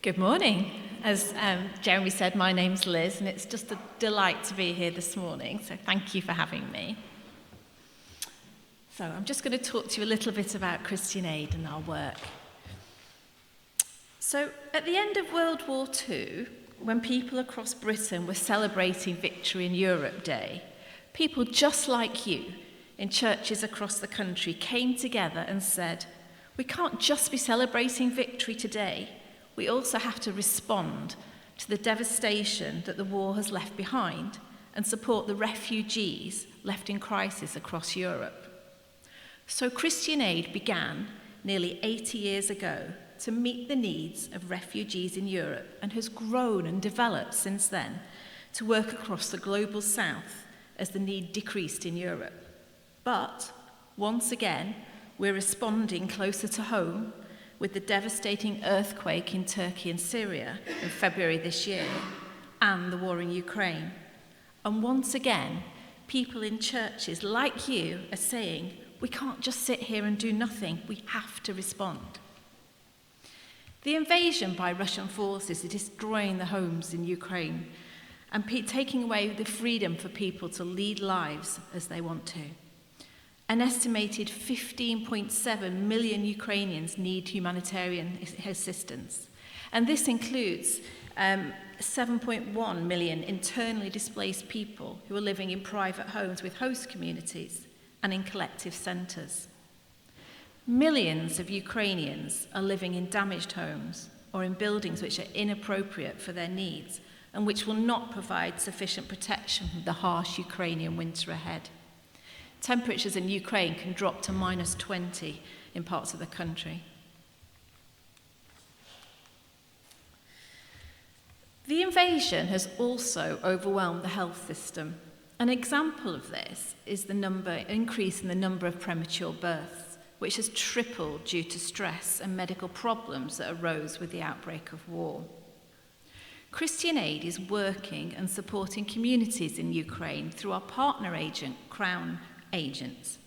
Good morning. As Jeremy said, my name's Liz, and it's just a delight to be here this morning, so thank you for having me. So I'm just going to talk to you a little bit about Christian Aid and our work. So at the end of World War II, when people across Britain were celebrating Victory in Europe Day, people just like you in churches across the country came together and said, we can't just be celebrating victory today, we also have to respond to the devastation that the war has left behind and support the refugees left in crisis across Europe. So Christian Aid began nearly 80 years ago to meet the needs of refugees in Europe and has grown and developed since then to work across the global south as the need decreased in Europe. But once again, we're responding closer to home with the devastating earthquake in Turkey and Syria in February this year and the war in Ukraine. And once again, people in churches like you are saying, we can't just sit here and do nothing, we have to respond. The invasion by Russian forces is destroying the homes in Ukraine and taking away the freedom for people to lead lives as they want to. An estimated 15.7 million Ukrainians need humanitarian assistance. And this includes 7.1 million internally displaced people who are living in private homes with host communities and in collective centres. Millions of Ukrainians are living in damaged homes or in buildings which are inappropriate for their needs and which will not provide sufficient protection from the harsh Ukrainian winter ahead. Temperatures in Ukraine can drop to -20 in parts of the country. The invasion has also overwhelmed the health system. An example of this is the increase in the number of premature births, which has tripled due to stress and medical problems that arose with the outbreak of war. Christian Aid is working and supporting communities in Ukraine through our partner agent, Crown Agents.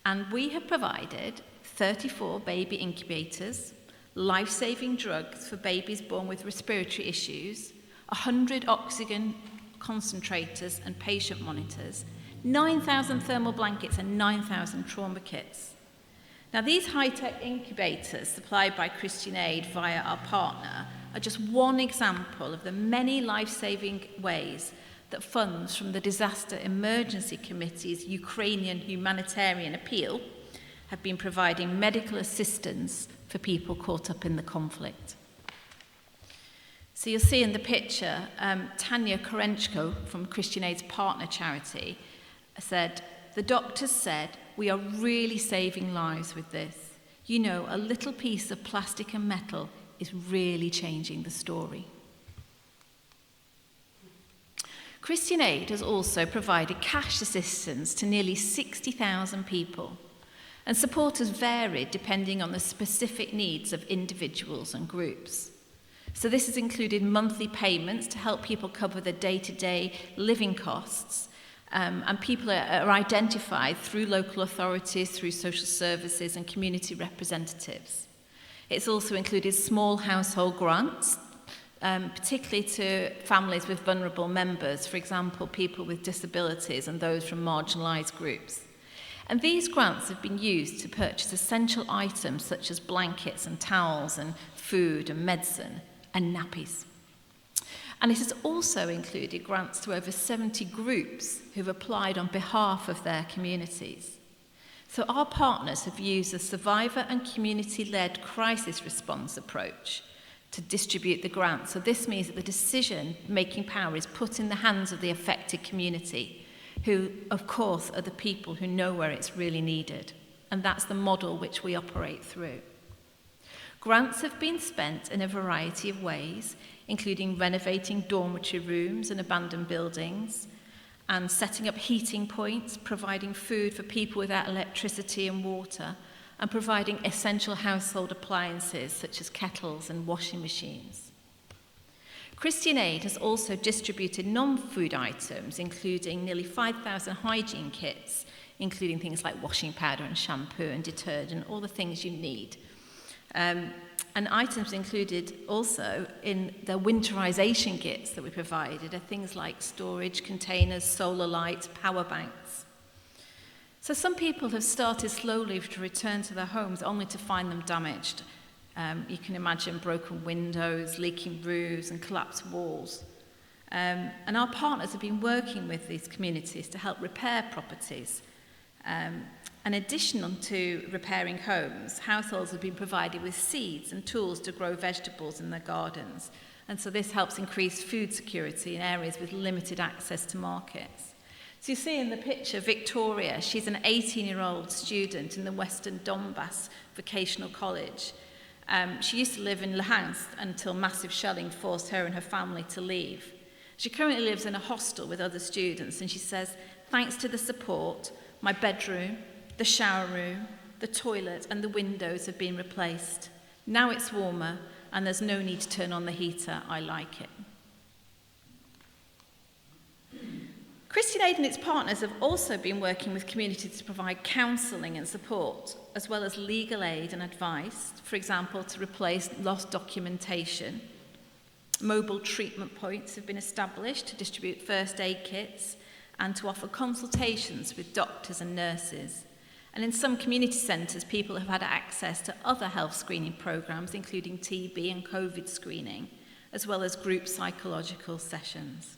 And we have provided 34 baby incubators, life-saving drugs for babies born with respiratory issues, 100 oxygen concentrators and patient monitors, 9,000 thermal blankets and 9,000 trauma kits. Now, these high-tech incubators supplied by Christian Aid via our partner are just one example of the many life-saving ways that funds from the Disaster Emergency Committee's Ukrainian Humanitarian Appeal have been providing medical assistance for people caught up in the conflict. So you'll see in the picture, Tanya Korenchko from Christian Aid's partner charity said, the doctors said, we are really saving lives with this. You know, a little piece of plastic and metal is really changing the story. Christian Aid has also provided cash assistance to nearly 60,000 people, and support has varied depending on the specific needs of individuals and groups. So this has included monthly payments to help people cover their day-to-day living costs, and people are identified through local authorities, through social services and community representatives. It's also included small household grants, particularly to families with vulnerable members, for example, people with disabilities and those from marginalised groups. And these grants have been used to purchase essential items such as blankets and towels and food and medicine and nappies. And it has also included grants to over 70 groups who've applied on behalf of their communities. So our partners have used a survivor and community-led crisis response approach to distribute the grants. So this means that the decision-making power is put in the hands of the affected community, who, of course, are the people who know where it's really needed. And that's the model which we operate through. Grants have been spent in a variety of ways, including renovating dormitory rooms and abandoned buildings, and setting up heating points, providing food for people without electricity and water, and providing essential household appliances such as kettles and washing machines. Christian Aid has also distributed non-food items, including nearly 5,000 hygiene kits, including things like washing powder and shampoo and detergent, all the things you need. And items included also in the winterization kits that we provided are things like storage containers, solar lights, power banks. So some people have started slowly to return to their homes only to find them damaged. You can imagine broken windows, leaking roofs and collapsed walls. And our partners have been working with these communities to help repair properties. In addition to repairing homes, households have been provided with seeds and tools to grow vegetables in their gardens. And so this helps increase food security in areas with limited access to markets. So you see in the picture Victoria, she's an 18-year-old student in the Western Donbass Vocational College. She used to live in Luhansk until massive shelling forced her and her family to leave. She currently lives in a hostel with other students, and she says, thanks to the support, my bedroom, the shower room, the toilet and the windows have been replaced. Now it's warmer and there's no need to turn on the heater. I like it. Christian Aid and its partners have also been working with communities to provide counselling and support, as well as legal aid and advice, for example, to replace lost documentation. Mobile treatment points have been established to distribute first aid kits and to offer consultations with doctors and nurses. And in some community centres, people have had access to other health screening programmes, including TB and COVID screening, as well as group psychological sessions.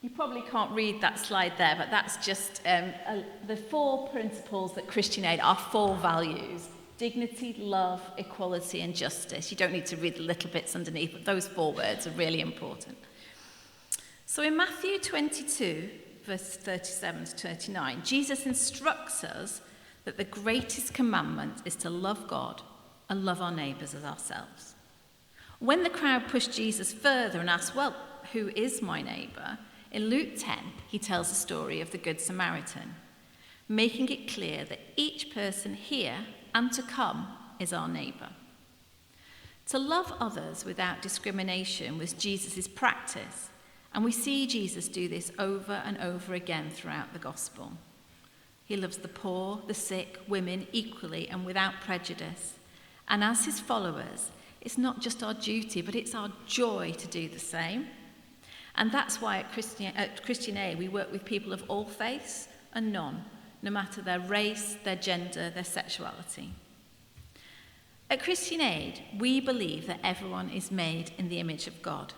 You probably can't read that slide there, but that's just the 4 principles that Christian Aid, our 4 values: dignity, love, equality, and justice. You don't need to read the little bits underneath, but those 4 words are really important. So in Matthew 22, verses 37 to 39, Jesus instructs us that the greatest commandment is to love God and love our neighbours as ourselves. When the crowd pushed Jesus further and asked, well, who is my neighbour? In Luke 10, he tells the story of the Good Samaritan, making it clear that each person here and to come is our neighbour. To love others without discrimination was Jesus' practice, and we see Jesus do this over and over again throughout the gospel. He loves the poor, the sick, women equally and without prejudice. And as his followers, it's not just our duty, but it's our joy to do the same. And that's why at Christian Aid, we work with people of all faiths and none, no matter their race, their gender, their sexuality. At Christian Aid, we believe that everyone is made in the image of God,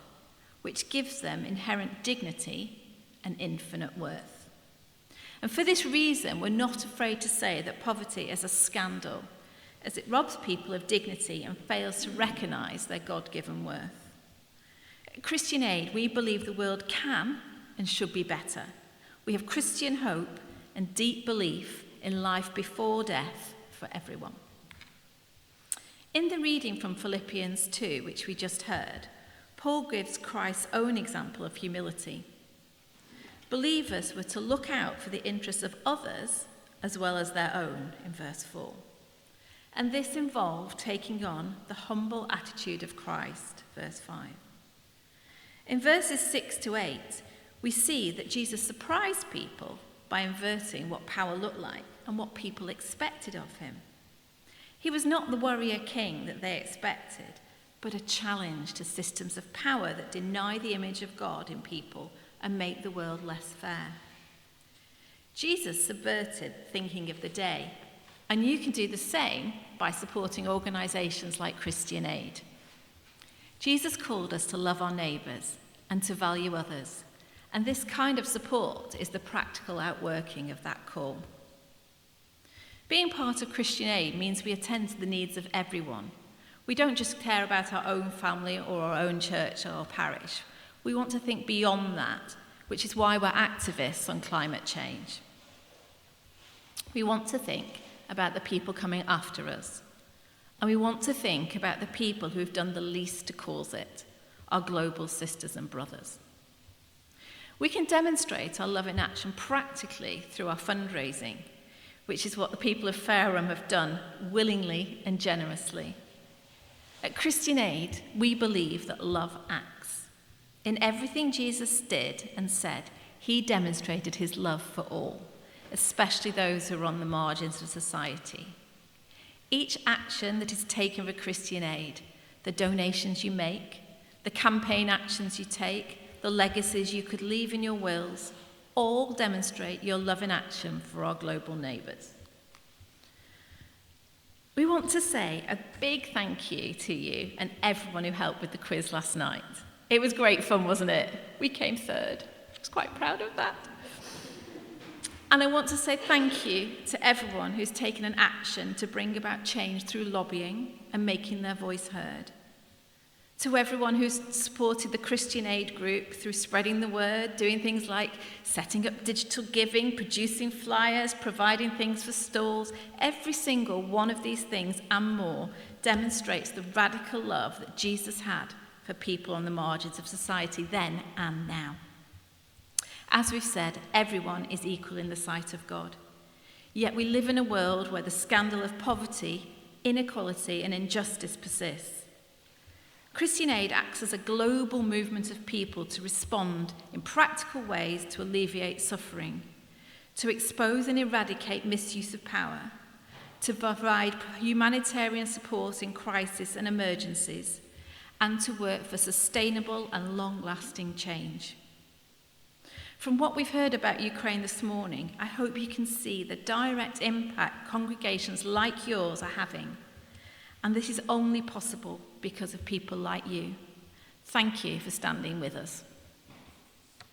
which gives them inherent dignity and infinite worth. And for this reason, we're not afraid to say that poverty is a scandal, as it robs people of dignity and fails to recognise their God-given worth. At Christian Aid, we believe the world can and should be better. We have Christian hope and deep belief in life before death for everyone. In the reading from Philippians 2, which we just heard, Paul gives Christ's own example of humility. Believers were to look out for the interests of others as well as their own, in verse 4. And this involved taking on the humble attitude of Christ, verse 5. In verses 6 to 8, we see that Jesus surprised people by inverting what power looked like and what people expected of him. He was not the warrior king that they expected, but a challenge to systems of power that deny the image of God in people and make the world less fair. Jesus subverted thinking of the day, and you can do the same by supporting organisations like Christian Aid. Jesus called us to love our neighbours and to value others, and this kind of support is the practical outworking of that call. Being part of Christian Aid means we attend to the needs of everyone. We don't just care about our own family or our own church or parish. We want to think beyond that, which is why we're activists on climate change. We want to think about the people coming after us, and we want to think about the people who have done the least to cause it, our global sisters and brothers. We can demonstrate our love in action practically through our fundraising, which is what the people of Fareham have done willingly and generously. At Christian Aid, we believe that love acts. In everything Jesus did and said, he demonstrated his love for all, especially those who are on the margins of society. Each action that is taken for Christian Aid, the donations you make, the campaign actions you take, the legacies you could leave in your wills, all demonstrate your love in action for our global neighbours. We want to say a big thank you to you and everyone who helped with the quiz last night. It was great fun, wasn't it? We came third. I was quite proud of that. And I want to say thank you to everyone who's taken an action to bring about change through lobbying and making their voice heard. To everyone who's supported the Christian Aid group through spreading the word, doing things like setting up digital giving, producing flyers, providing things for stalls. Every single one of these things and more demonstrates the radical love that Jesus had for people on the margins of society then and now. As we've said, everyone is equal in the sight of God. Yet we live in a world where the scandal of poverty, inequality, and injustice persists. Christian Aid acts as a global movement of people to respond in practical ways to alleviate suffering, to expose and eradicate misuse of power, to provide humanitarian support in crisis and emergencies, and to work for sustainable and long-lasting change. From what we've heard about Ukraine this morning, I hope you can see the direct impact congregations like yours are having. And this is only possible because of people like you. Thank you for standing with us.